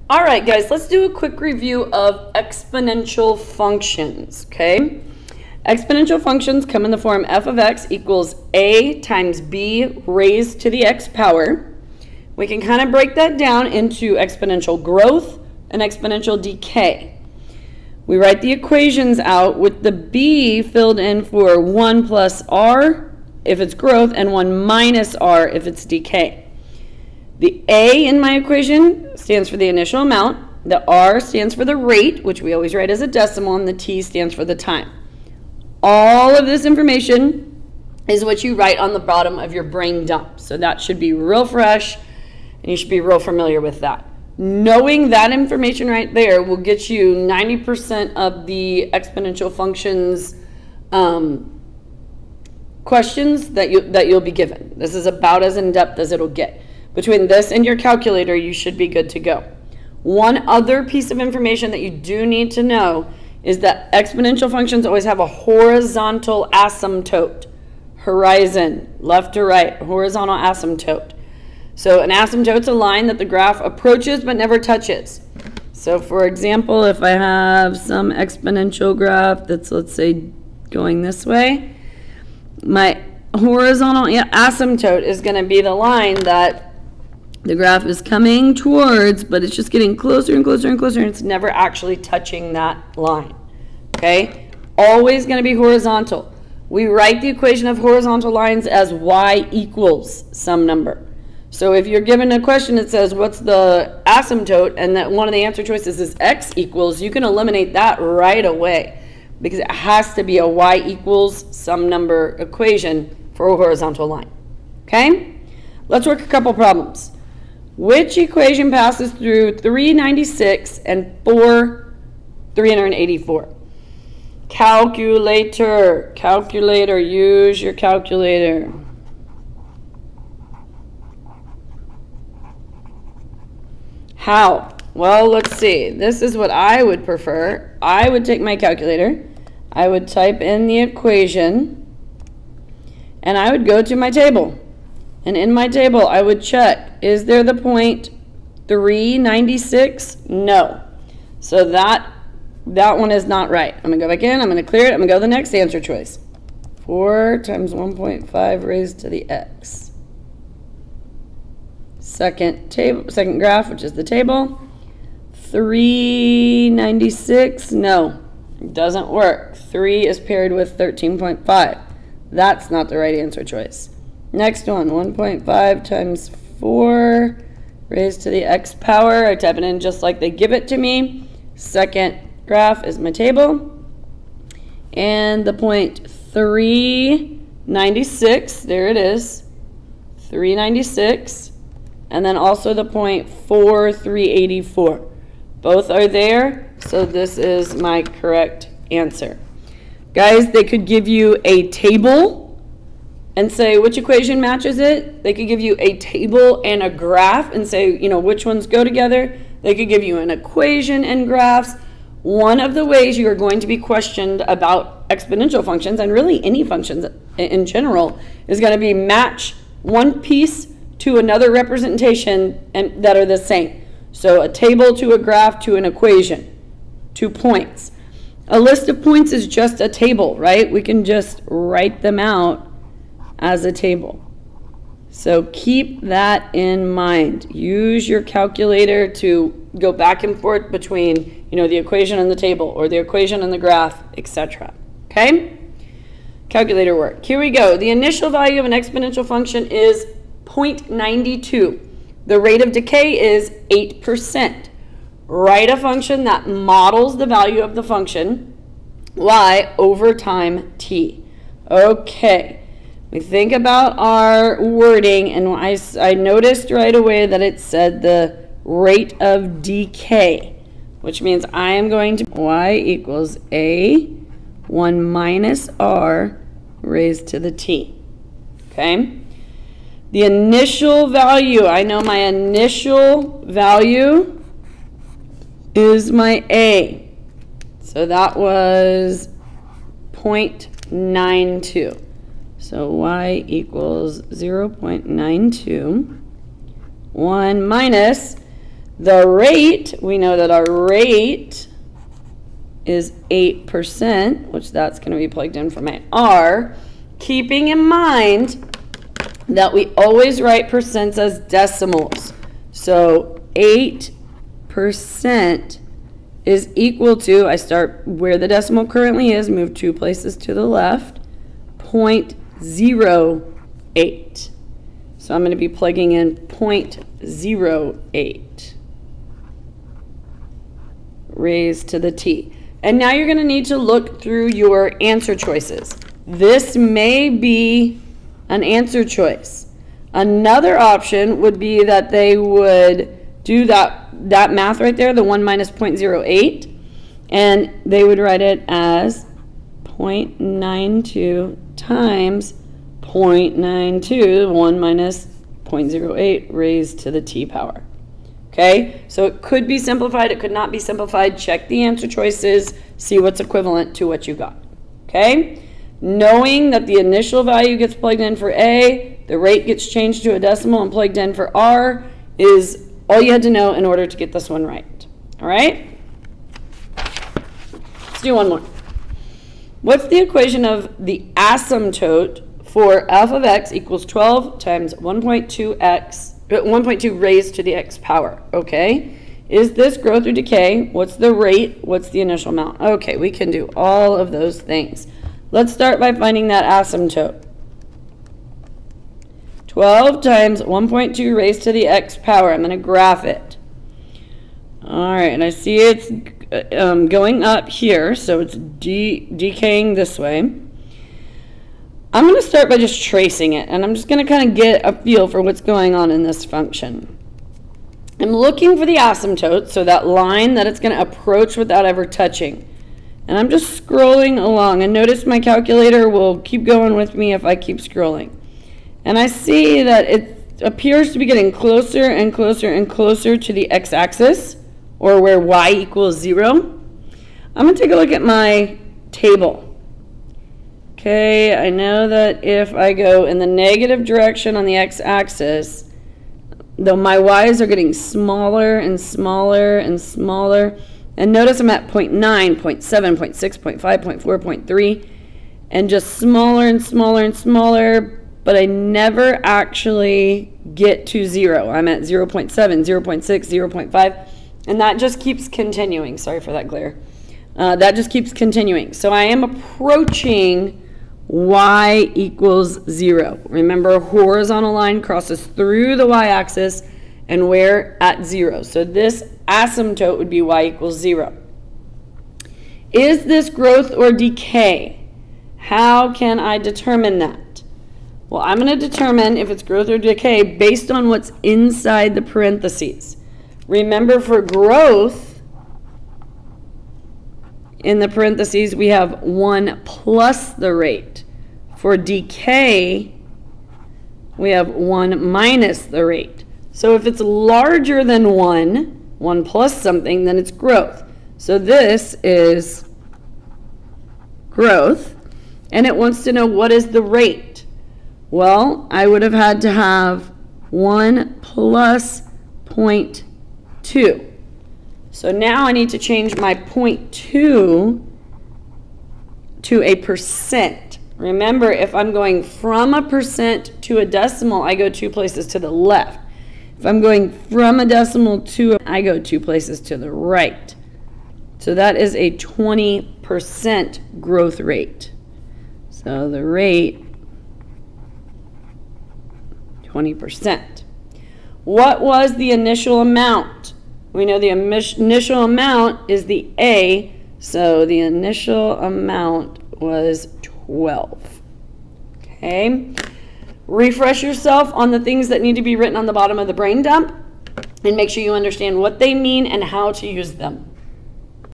All right, guys, let's do a quick review of exponential functions, okay? Exponential functions come in the form f of x equals a times b raised to the x power. We can kind of break that down into exponential growth and exponential decay. We write the equations out with the b filled in for 1 plus r if it's growth and 1 minus r if it's decay. The a in my equation stands for the initial amount, the r stands for the rate, which we always write as a decimal, and the t stands for the time. All of this information is what you write on the bottom of your brain dump. So that should be real fresh, and you should be real familiar with that. Knowing that information right there will get you 90% of the exponential functions questions that you'll be given. This is about as in-depth as it'll get. Between this and your calculator, you should be good to go. One other piece of information that you do need to know is that exponential functions always have a horizontal asymptote. Horizon, left to right, horizontal asymptote. So an asymptote's a line that the graph approaches but never touches. So for example, if I have some exponential graph that's, let's say, going this way, my horizontal asymptote is going to be the line that the graph is coming towards, but it's just getting closer and closer and closer, and it's never actually touching that line. Okay? Always going to be horizontal. We write the equation of horizontal lines as y equals some number. So if you're given a question that says, what's the asymptote, and that one of the answer choices is x equals, you can eliminate that right away because it has to be a y equals some number equation for a horizontal line. Okay? Let's work a couple problems. Which equation passes through 396 and 384? Calculator. Calculator. Use your calculator. How? Well, let's see. This is what I would prefer. I would take my calculator. I would type in the equation. And I would go to my table. And in my table, I would check, is there the point 396? No. So that one is not right. I'm going to go back in. I'm going to clear it. I'm going to go to the next answer choice. 4 times 1.5 raised to the x. Second graph, which is the table. 396. No, it doesn't work. 3 is paired with 13.5. That's not the right answer choice. Next one, 1.5 times 4 raised to the x power. I type it in just like they give it to me. Second graph is my table. And the point 396, there it is, 396. And then also the point 384. Both are there, so this is my correct answer. Guys, they could give you a table and say which equation matches it. They could give you a table and a graph and say, you know, which ones go together. They could give you an equation and graphs. One of the ways you are going to be questioned about exponential functions, and really any functions in general, is going to be match one piece to another representation and that are the same. So a table to a graph to an equation, 2 points. A list of points is just a table, right? We can just write them out as a table. So keep that in mind. Use your calculator to go back and forth between, you know, the equation and the table or the equation and the graph, etc. Okay? Calculator work. Here we go. The initial value of an exponential function is 0.92. The rate of decay is 8%. Write a function that models the value of the function y over time t. Okay. We think about our wording, and I noticed right away that it said the rate of decay, which means I am going to y equals a 1 minus r raised to the t. Okay? The initial value, I know my initial value is my a. So that was 0.92. So y equals 0.92. 1 minus The rate, we know that our rate is 8%, which that's going to be plugged in for my R, keeping in mind that we always write percents as decimals. So 8% is equal to, I start where the decimal currently is, move 2 places to the left, 0.08. So I'm going to be plugging in 0.08 raised to the t. And now you're going to need to look through your answer choices. This may be an answer choice. Another option would be that they would do that math right there, the 1 minus 0.08, and they would write it as 0.92 times 0.92, 1 minus 0.08 raised to the t power. Okay, so it could be simplified, it could not be simplified. Check the answer choices, see what's equivalent to what you got. Okay, knowing that the initial value gets plugged in for A, the rate gets changed to a decimal and plugged in for R is all you had to know in order to get this one right. All right, let's do one more. What's the equation of the asymptote for f of x equals 12 times 1.2 raised to the x power? Okay, is this growth or decay? What's the rate? What's the initial amount? Okay, we can do all of those things. Let's start by finding that asymptote. 12 times 1.2 raised to the x power. I'm going to graph it. All right, and I see it's going up here, so it's decaying this way. I'm going to start by just tracing it, and I'm just going to kind of get a feel for what's going on in this function. I'm looking for the asymptote, so that line that it's going to approach without ever touching. And I'm just scrolling along, and notice my calculator will keep going with me if I keep scrolling. And I see that it appears to be getting closer and closer and closer to the x-axis, or where y equals 0. I'm going to take a look at my table. Okay, I know that if I go in the negative direction on the x-axis, though my y's are getting smaller and smaller and smaller, and notice I'm at 0.9, 0.7, 0.6, 0.5, 0.4, 0.3, and just smaller and smaller and smaller, but I never actually get to 0. I'm at 0.7, 0.6, 0.5, and that just keeps continuing. Sorry for that glare. That just keeps continuing. So I am approaching y equals 0. Remember, horizontal line crosses through the y-axis, and we're at 0. So this asymptote would be y equals 0. Is this growth or decay? How can I determine that? Well, I'm going to determine if it's growth or decay based on what's inside the parentheses. Remember, for growth, in the parentheses, we have 1 plus the rate. For decay, we have 1 minus the rate. So if it's larger than 1 plus something, then it's growth. So this is growth, and it wants to know what is the rate. Well, I would have had to have 1 plus 0.2. So now I need to change my 0.2 to a percent. Remember, if I'm going from a percent to a decimal, I go 2 places to the left. If I'm going from a decimal to I go 2 places to the right. So that is a 20% growth rate. So the rate, 20%. What was the initial amount? We know the initial amount is the A, so the initial amount was 12. Okay. Refresh yourself on the things that need to be written on the bottom of the brain dump, and make sure you understand what they mean and how to use them.